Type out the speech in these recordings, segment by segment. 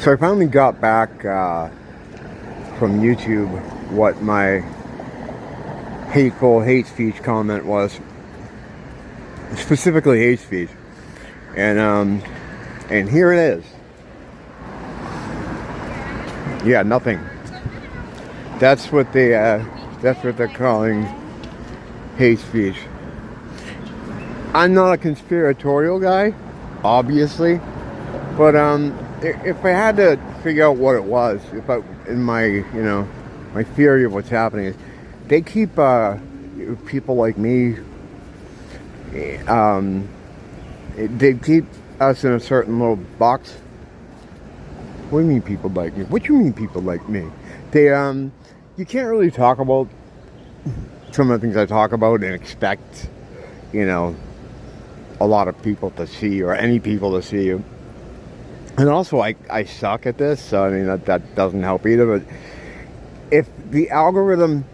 So I finally got back from YouTube what my hateful hate speech comment was. Specifically hate speech. And here it is. Yeah, nothing. That's what they're calling hate speech. I'm not a conspiratorial guy, obviously, but if I had to figure out what it was, in my my theory of what's happening is they keep people like me. They keep us in a certain little box. What do you mean people like me? What do you mean people like me? They you can't really talk about some of the things I talk about and expect a lot of people to see, or any people to see you. And also I suck at this, so I mean that doesn't help either. But if the algorithm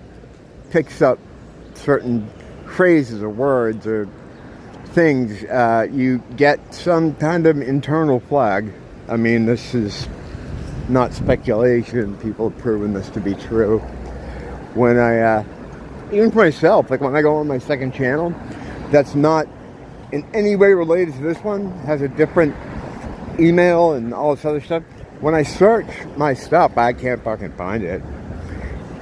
picks up certain phrases or words or things, you get some kind of internal flag. I mean, this is not speculation. People have proven this to be true. When I even for myself, like when I go on my second channel that's not in any way related to this one, has a different email and all this other stuff, when I search my stuff, I can't fucking find it.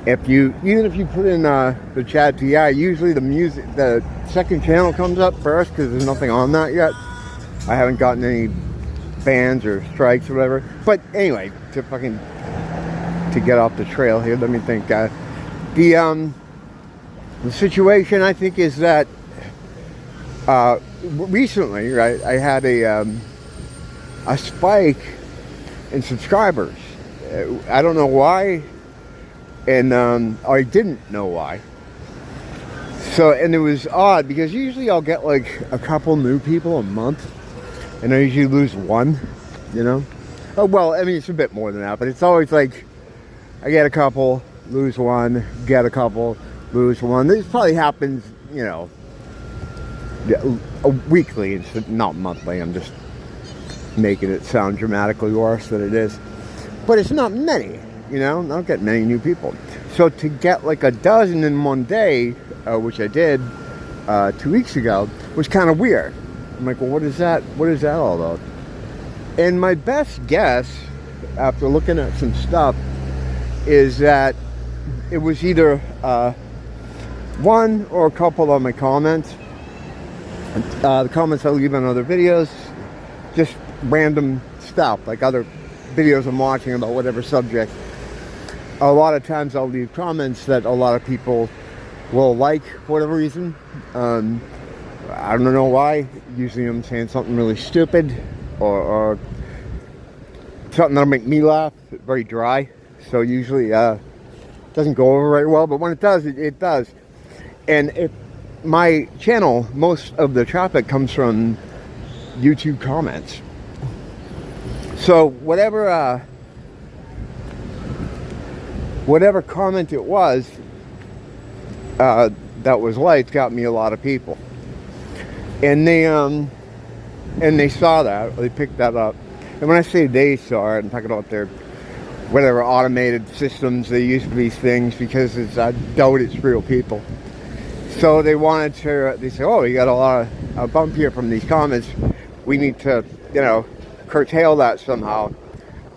Even if you put in the thechadti, usually the second channel comes up first because there's nothing on that yet. I haven't gotten any bans or strikes or whatever. But anyway, to get off the trail here, let me think. The situation, I think, is that recently, right, I had a spike in subscribers. I don't know why, and I didn't know why. So, and it was odd because usually I'll get like a couple new people a month, and I usually lose one, Oh, well, I mean, it's a bit more than that, but it's always like I get a couple, lose one, get a couple, lose one. This probably happens, weekly. It's not monthly. I'm just making it sound dramatically worse than it is. But it's not many, I don't get many new people. So to get like a dozen in one day, which I did 2 weeks ago, was kind of weird. I'm like, well, what is that all about? And my best guess, after looking at some stuff, is that it was either one or a couple of my comments. The comments I leave on other videos, just random stuff, like other videos I'm watching about whatever subject. A lot of times I'll leave comments that a lot of people will like for whatever reason. I don't know why. Usually I'm saying something really stupid or something that'll make me laugh. Very dry. So usually it doesn't go over very well, but when it does, it does. And if my channel, most of the traffic comes from YouTube comments. So whatever comment it was that was liked got me a lot of people, and they saw that, they picked that up. And when I say they saw it, I'm talking about their whatever automated systems they use for these things, because I doubt it's real people. So they wanted to, they said, oh, you got a bump here from these comments. We need to, curtail that somehow.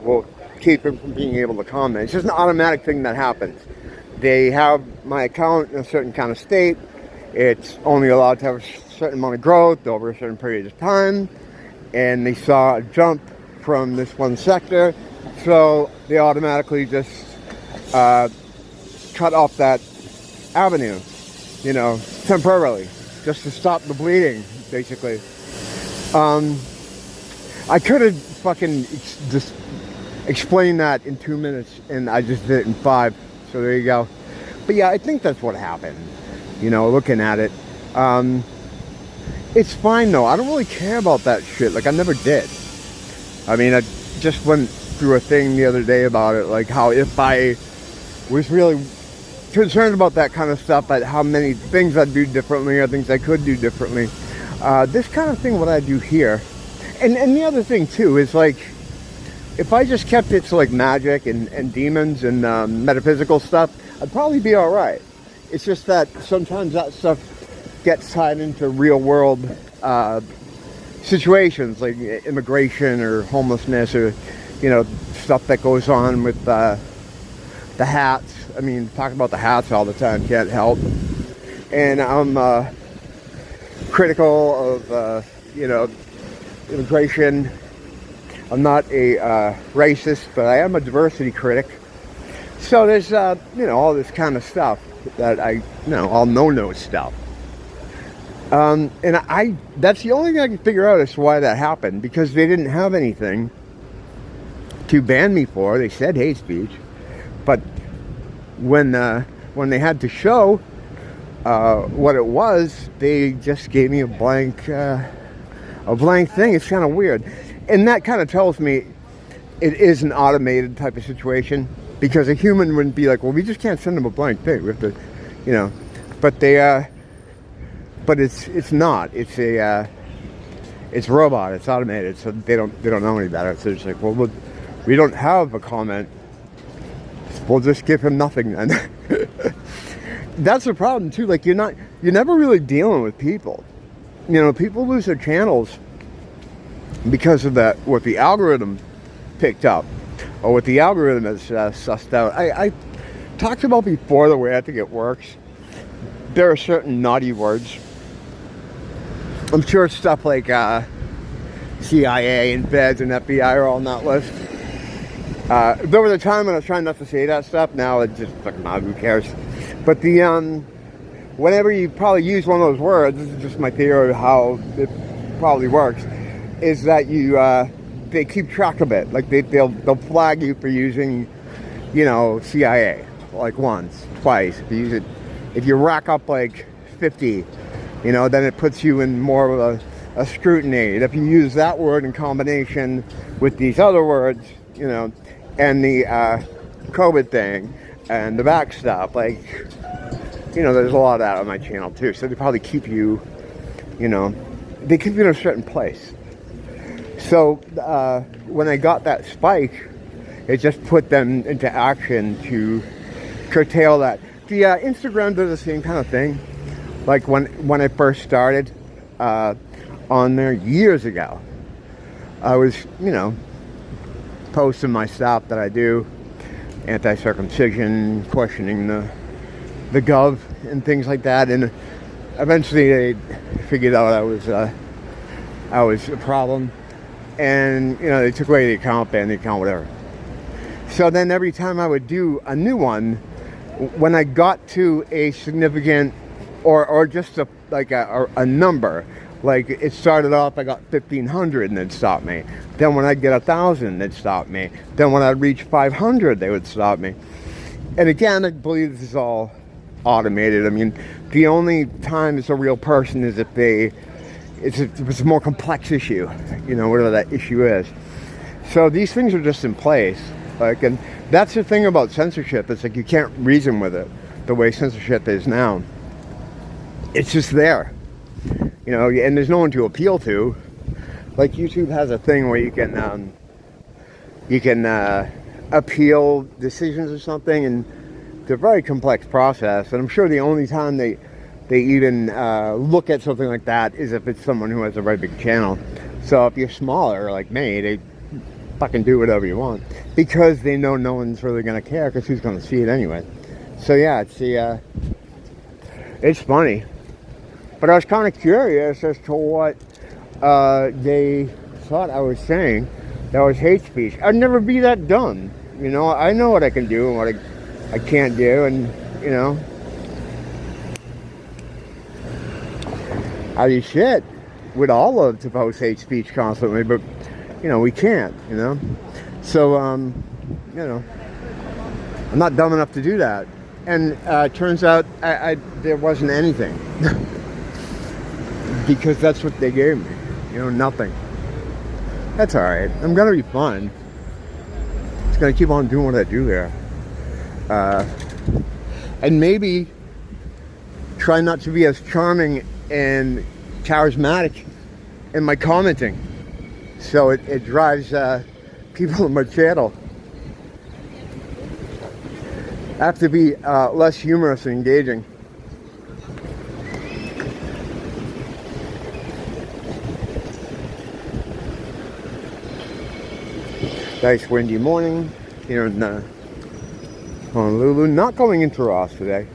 We'll keep him from being able to comment. It's just an automatic thing that happens. They have my account in a certain kind of state. It's only allowed to have a certain amount of growth over a certain period of time. And they saw a jump from this one sector. So they automatically just cut off that avenue. Temporarily, just to stop the bleeding, basically. I could have fucking just explained that in 2 minutes, and I just did it in 5, so there you go. But yeah, I think that's what happened, looking at it. It's fine, though. I don't really care about that shit, like I never did. I mean, I just went through a thing the other day about it, like how if I was really concerned about that kind of stuff, but how many things I'd do differently or things I could do differently. This kind of thing, what I do here, and the other thing too is like if I just kept it to like magic and demons and metaphysical stuff, I'd probably be all right. It's just that sometimes that stuff gets tied into real world situations like immigration or homelessness or, you know, stuff that goes on with the hats. I mean, talking about the hats all the time, can't help. And I'm critical of, you know, immigration. I'm not a racist, but I am a diversity critic. So there's, you know, all this kind of stuff that all no stuff. And that's the only thing I can figure out as to why that happened, because they didn't have anything to ban me for. They said hate speech, but when they had to show what it was, they just gave me a blank thing. It's kind of weird, and that kind of tells me it is an automated type of situation, because a human wouldn't be like, well, we just can't send them a blank thing. We have to, you know, but they but it's not. It's robot. It's automated, so they don't know any better. So it's like, well, we don't have a comment. We'll just give him nothing then. That's the problem too. Like you're never really dealing with people. You know, people lose their channels because of that, what the algorithm picked up, or what the algorithm has sussed out. I talked about before the way I think it works. There are certain naughty words. I'm sure stuff like CIA and feds and FBI are all on that list. There was a time when I was trying not to say that stuff. Now it's just fucking who cares. But whenever you probably use one of those words, this is just my theory of how it probably works, is that they keep track of it. Like they'll flag you for using, you know, CIA like once, twice. If you rack up like 50, you know, then it puts you in more of a scrutiny. And if you use that word in combination with these other words, you know, and the COVID thing and the back stuff, like, you know, there's a lot of that on my channel too. So they probably keep you, you know, they keep you in a certain place. So when I got that spike, it just put them into action to curtail that. The Instagram does the same kind of thing. Like when I first started on there years ago, I was, you know, posting my stuff that I do, anti-circumcision, questioning the gov and things like that, and eventually they figured out I was a problem, and you know, they took away the account, banned the account, whatever. So then every time I would do a new one, when I got to a significant or just a number, like it started off, I got 1,500 and they'd stop me. Then when I'd get 1,000, they'd stop me. Then when I'd reach 500, they would stop me. And again, I believe this is all automated. I mean, the only time it's a real person is if it's a more complex issue, you know, whatever that issue is. So these things are just in place. Like, and that's the thing about censorship. It's like you can't reason with it the way censorship is now. It's just there, you know, and there's no one to appeal to. Like YouTube has a thing where you can appeal decisions or something, and it's a very complex process. And I'm sure the only time they even look at something like that is if it's someone who has a very big channel. So if you're smaller like me, they fucking do whatever you want, because they know no one's really gonna care, because who's gonna see it anyway. So yeah, it's funny. But I was kind of curious as to what they thought I was saying that was hate speech. I'd never be that dumb. You know, I know what I can do and what I can't do, and, you know, I do shit. We'd all love to post hate speech constantly, but, you know, we can't, you know. So, you know, I'm not dumb enough to do that. And turns out there wasn't anything. Because that's what they gave me, you know, nothing. That's all right. I'm gonna be fine. Just gonna keep on doing what I do here, and maybe try not to be as charming and charismatic in my commenting, so it drives people on my channel. I have to be less humorous and engaging. Nice windy morning here in Honolulu. Not going into Ross today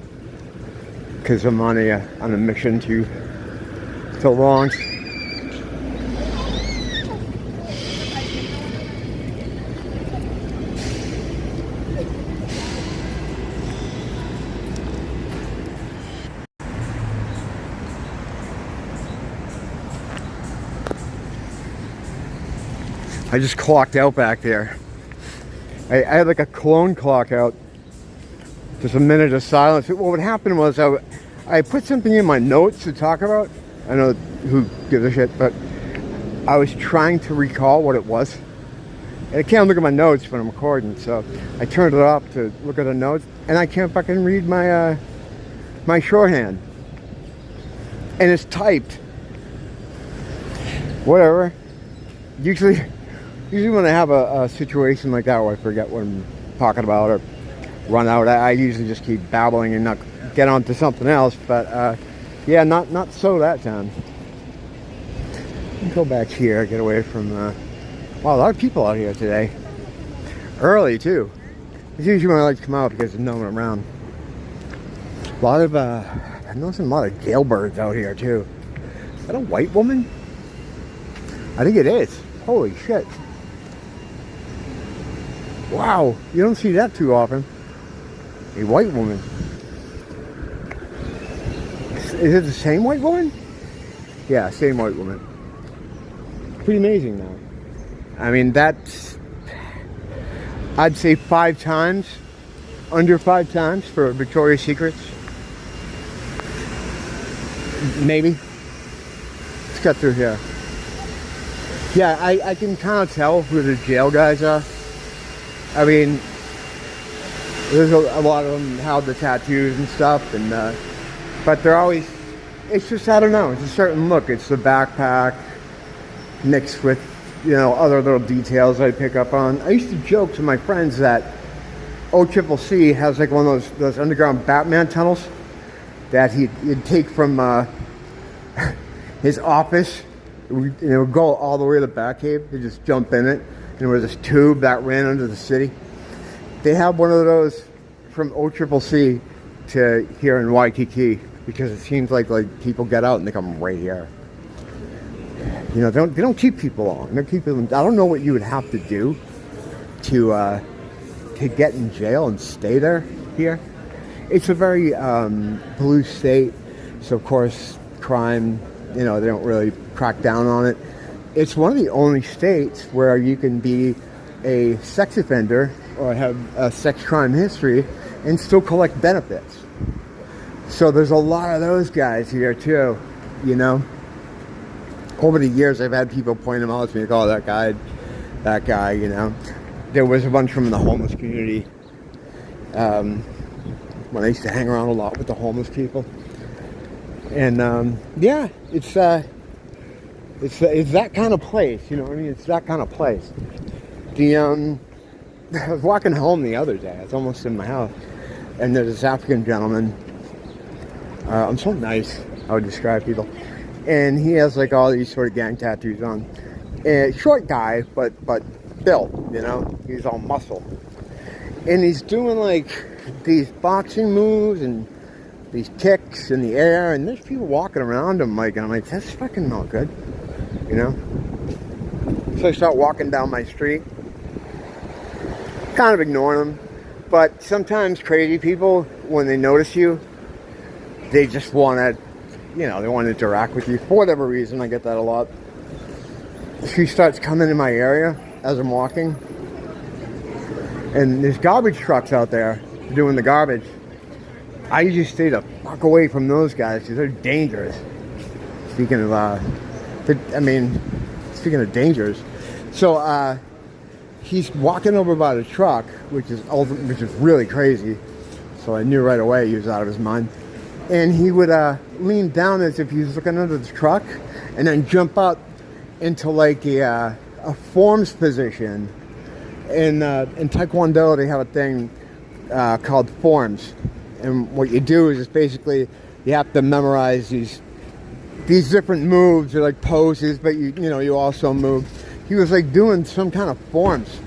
because I'm on a mission to launch. I just clocked out back there. I had like a clone clock out. Just a minute of silence. What would happen was I put something in my notes to talk about. I know who gives a shit, but I was trying to recall what it was. And I can't look at my notes when I'm recording, so I turned it off to look at the notes, and I can't fucking read my my shorthand. And it's typed. Whatever. Usually when I have a situation like that where I forget what I'm talking about or run out, I usually just keep babbling and not get on to something else. But yeah, not so that time. Go back here, get away from wow, a lot of people out here today. Early too. It's usually when I like to come out because there's no one around. A lot of I'm noticing a lot of jailbirds out here too. Is that a white woman? I think it is. Holy shit. Wow, you don't see that too often. A white woman. Is it the same white woman? Yeah, same white woman. Pretty amazing now. I mean, that's, I'd say 5 times, under 5 times for Victoria's Secrets. Maybe. Let's get through here. Yeah, I can kind of tell who the jail guys are. I mean, there's a lot of them have the tattoos and stuff, and but they're always, it's just, I don't know, it's a certain look. It's the backpack mixed with, you know, other little details I pick up on. I used to joke to my friends that OCCC has like one of those underground Batman tunnels that he'd take from his office. It would go all the way to the Batcave. He'd just jump in it. And there was this tube that ran under the city. They have one of those from OCCC to here in Waikiki because it seems like people get out and they come right here. You know, they don't keep people long. They keep them. I don't know what you would have to do to get in jail and stay there here. It's a very blue state, so of course crime, you know, they don't really crack down on it. It's one of the only states where you can be a sex offender or have a sex crime history and still collect benefits. So there's a lot of those guys here too, you know. Over the years, I've had people point them out to me, like, oh, that guy, you know. There was a bunch from the homeless community when I used to hang around a lot with the homeless people. And yeah, it's that kind of place, you know what I mean? It's that kind of place. I was walking home the other day. I was almost in my house, and there's this African gentleman. I'm so nice, I would describe people. And he has like all these sort of gang tattoos on. And short guy, but built, you know? He's all muscle. And he's doing like these boxing moves and these kicks in the air, and there's people walking around him, like, and I'm like, that's fucking not good, you know? So I start walking down my street, kind of ignoring them. But sometimes crazy people, when they notice you, they just want to, you know, they want to interact with you for whatever reason. I get that a lot. She starts coming in my area as I'm walking, and there's garbage trucks out there doing the garbage. I usually stay the fuck away from those guys because they're dangerous. Speaking of, speaking of dangers. So he's walking over by the truck, which is really crazy. So I knew right away he was out of his mind. And he would lean down as if he was looking under the truck, and then jump up into like a forms position in Taekwondo, they have a thing called forms. And what you do is basically you have to memorize these different moves or like poses, but you also move. He was like doing some kind of forms.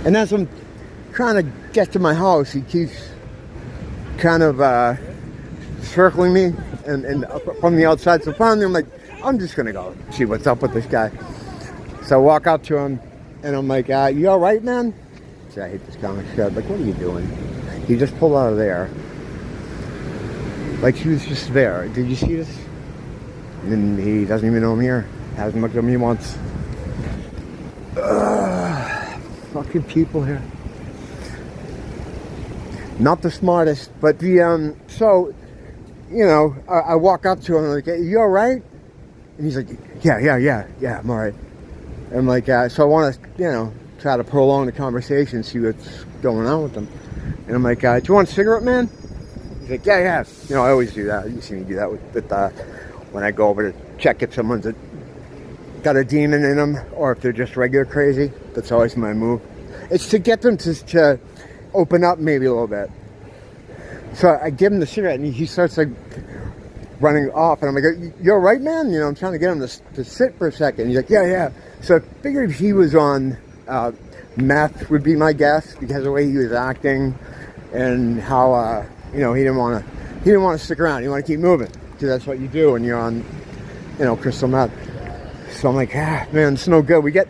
And as I'm trying to get to my house, he keeps kind of circling me and from the outside. So finally I'm like, I'm just gonna go see what's up with this guy. So I walk up to him and I'm like, you all right, man? See, I hate this comic shit. Like, what are you doing? He just pulled out of there. Like, he was just there. Did you see this? And then he doesn't even know I'm here. Hasn't looked at me once. Fucking people here. Not the smartest, but the, so, I walk up to him and I'm like, hey, you all right? And he's like, yeah, I'm all right. And I'm like, so I want to, try to prolong the conversation, see what's going on with them. And I'm like, do you want a cigarette, man? He's like, yeah. I always do that. You see me do that with when I go over to check if someone's got a demon in them, or if they're just regular crazy. That's always my move. It's to get them to open up maybe a little bit. So I give him the cigarette, and he starts like running off, and I'm like, you all right, man? I'm trying to get him to sit for a second. He's like, yeah. So I figured he was on meth, would be my guess, because of the way he was acting and how he didn't want to stick around. He wanted to keep moving, because that's what you do when you're on crystal meth. So I'm like, man, it's no good. We get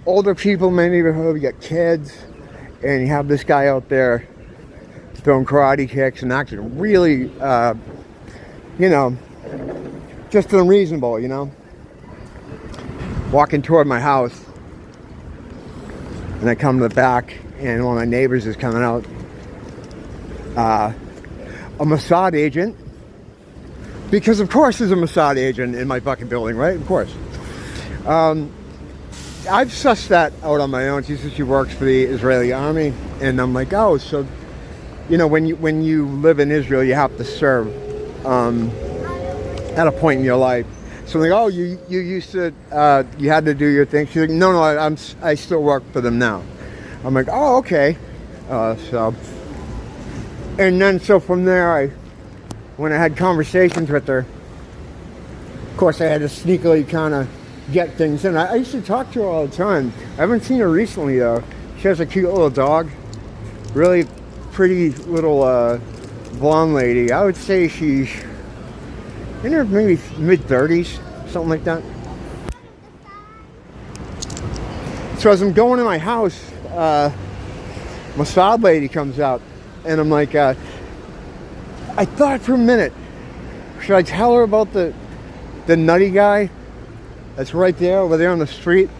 older people in my neighborhood, we get kids, and you have this guy out there throwing karate kicks and acting really just unreasonable, Walking toward my house, and I come to the back, and one of my neighbors is coming out. A Mossad agent, because of course there's a Mossad agent in my fucking building, right? Of course. I've sussed that out on my own. She says she works for the Israeli army, and I'm like, oh, so when you live in Israel, you have to serve at a point in your life. So I'm like, oh, you used to you had to do your thing. She's like, no, I still work for them now. I'm like, oh, okay. And then so from there, when I had conversations with her, of course I had to sneakily kind of get things in. I used to talk to her all the time. I haven't seen her recently though. She has a cute little dog, really pretty little blonde lady. I would say she's in her maybe mid-30s, something like that. So as I'm going to my house, Mossad lady comes out, and I'm like, I thought for a minute, should I tell her about the nutty guy that's right there, over there on the street?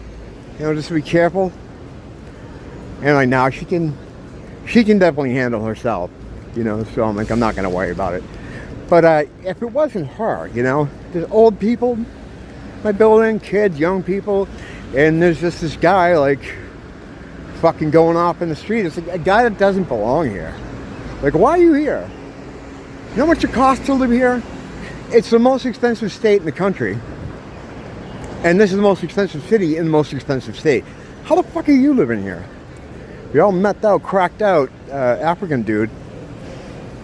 Just to be careful. And like, now she can definitely handle herself, so I'm like, I'm not going to worry about it. But if it wasn't her, there's old people in my building, kids, young people, and there's just this guy like fucking going off in the street. It's like a guy that doesn't belong here. Like, why are you here? You know how much it costs to live here? It's the most expensive state in the country. And this is the most expensive city in the most expensive state. How the fuck are you living here? You're all methed out, cracked out African dude.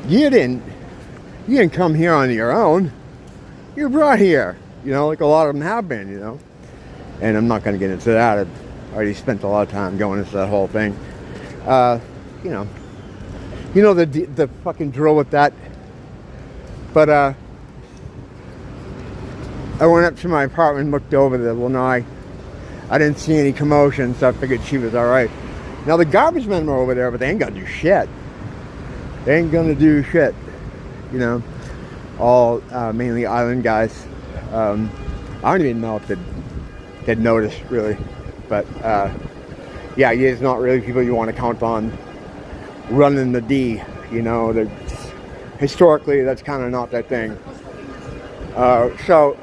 You didn't come here on your own. You were brought here. Like a lot of them have been, And I'm not going to get into that. I've already spent a lot of time going into that whole thing. The fucking drill with that. But I went up to my apartment and looked over the lanai. I didn't see any commotion, so I figured she was all right. Now the garbage men were over there, but they ain't gonna do shit. They ain't gonna do shit. All mainly island guys. I don't even know if they'd notice really, but yeah, it's not really people you want to count on running the D. Historically, that's kind of not that thing. So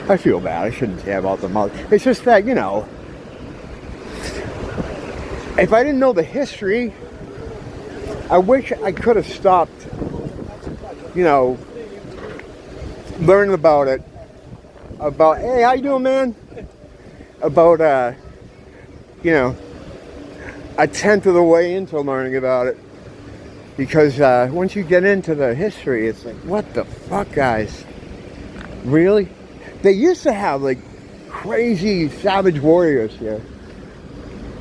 I feel bad. I shouldn't say about the mother. It's just that, if I didn't know the history, I wish I could have stopped, learning about it. Hey, how you doing, man? about, you know, a tenth of the way into learning about it. Because once you get into the history, it's like, what the fuck, guys? Really? They used to have, like, crazy savage warriors here.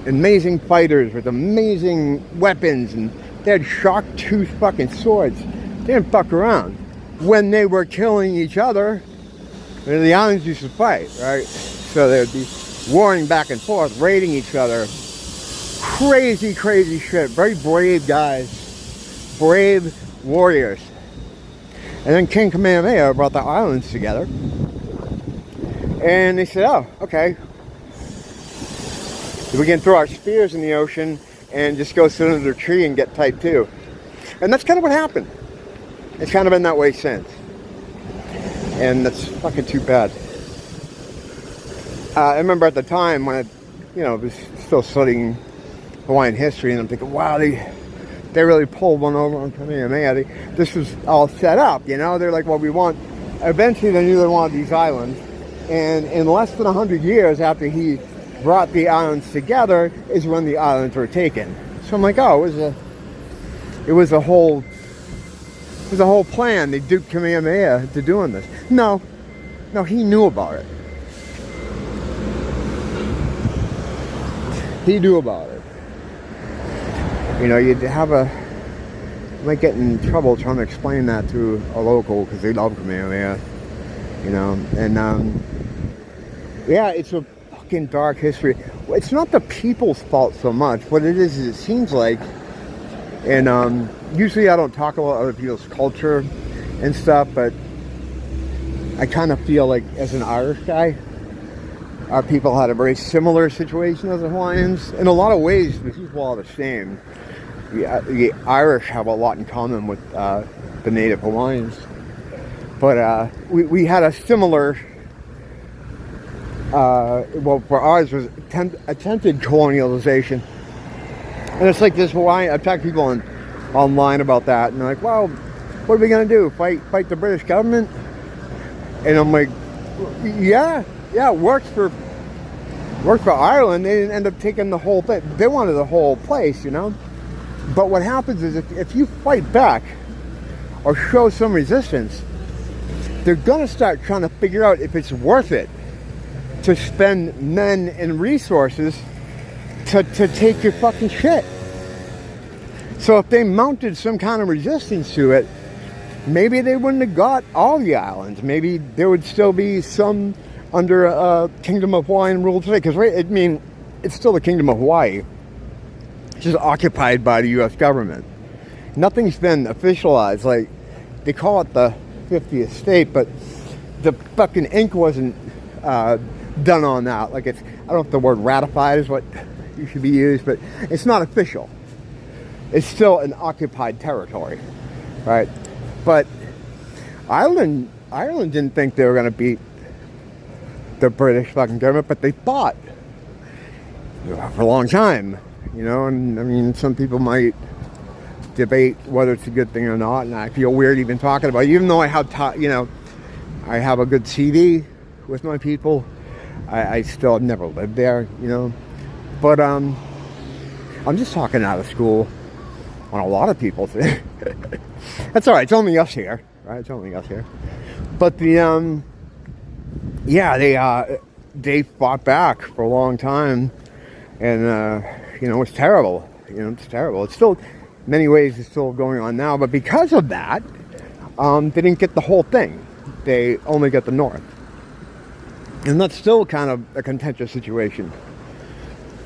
Amazing fighters with amazing weapons, and they had shark-tooth fucking swords. They didn't fuck around. When they were killing each other, the islands used to fight, right? So they'd be warring back and forth, raiding each other. Crazy, crazy shit. Very brave guys. Brave warriors. And then King Kamehameha brought the islands together. And they said, oh, okay. We can throw our spears in the ocean and just go sit under a tree and get type 2. And that's kind of what happened. It's kind of been that way since. And that's fucking too bad. I remember at the time when I, was still studying Hawaiian history, and I'm thinking, wow, they really pulled one over on Kamehameha. This was all set up, They're like, well, eventually they knew they wanted these islands. And in less than 100 years after he brought the islands together is when the islands were taken. So I'm like, oh, it was a whole plan. They duped Kamehameha into doing this. No, he knew about it. He knew about it. You'd have you might get in trouble trying to explain that to a local because they love Kamehameha, and yeah, it's a fucking dark history. It's not the people's fault so much. What it is it seems like, and usually I don't talk about other people's culture and stuff, but I kind of feel like as an Irish guy, our people had a very similar situation as the Hawaiians. In a lot of ways, the people are the same. The Irish have a lot in common with the native Hawaiians. But we had a similar, for ours was attempted colonialization. And it's like this Hawaiian, I've talked to people online about that, and they're like, well, what are we going to do? Fight the British government? And I'm like, yeah, it worked for Ireland. They didn't end up taking the whole thing. They wanted the whole place, But what happens is if you fight back or show some resistance, they're going to start trying to figure out if it's worth it to spend men and resources to take your fucking shit. So if they mounted some kind of resistance to it, maybe they wouldn't have got all the islands. Maybe there would still be some under Kingdom of Hawaiian rule today. Because, it's still the Kingdom of Hawaii. It's just occupied by the U.S. government. Nothing's been officialized. Like, they call it the 50th state, but the fucking ink wasn't done on that. Like, I don't know if the word ratified is what you should be used, but it's not official. It's still an occupied territory, right? But Ireland didn't think they were going to beat the British fucking government, but they fought for a long time, and some people might debate whether it's a good thing or not, and I feel weird even talking about it, even though I have I have a good CD with my people. I still have never lived there, but I'm just talking out of school on a lot of people. That's all right. It's only us here, right? It's only us here. But they fought back for a long time, and it's terrible. It's terrible. It's still, in many ways, it's still going on now. But because of that, they didn't get the whole thing. They only get the north, and that's still kind of a contentious situation.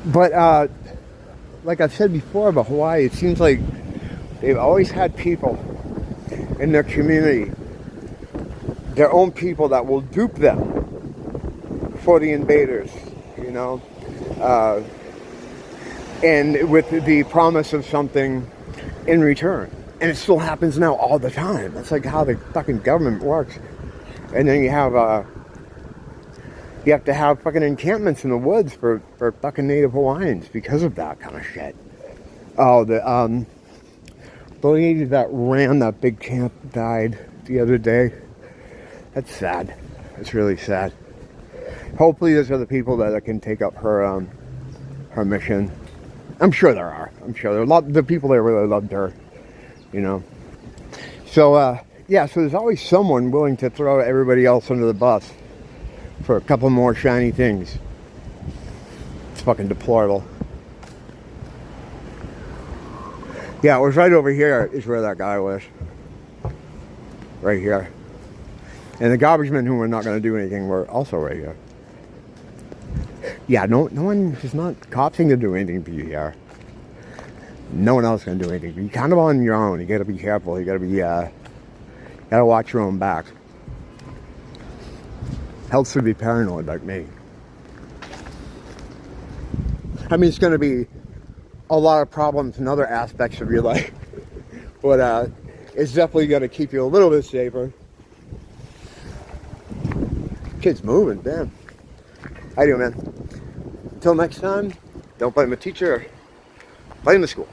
But like I said before about Hawaii, it seems like they've always had people in their community, their own people, that will dupe them for the invaders, and with the promise of something in return. And it still happens now all the time. That's like how the fucking government works. And then you have to have fucking encampments in the woods for fucking native Hawaiians because of that kind of shit. Oh, the lady that ran that big camp died the other day. That's sad. It's really sad. hopefully there's other people that can take up her her mission. I'm sure there are. I'm sure there are a lot. The people there really loved her, you know. So yeah, so there's always someone willing to throw everybody else under the bus for a couple more shiny things. It's fucking deplorable. Yeah, it was right over here is where that guy was. Right here. And the garbage men who were not going to do anything were also right here. Yeah, no one is not cops ain't going to do anything for you here. No one else is going to do anything. You're kind of on your own. You got to be careful. You got to be, got to watch your own back. Helps to be paranoid like me. I mean, it's going to be a lot of problems in other aspects of your life. But it's definitely going to keep you a little bit safer. Kid's moving, damn. How you doing, man? Until next time, don't blame the teacher, blame the school.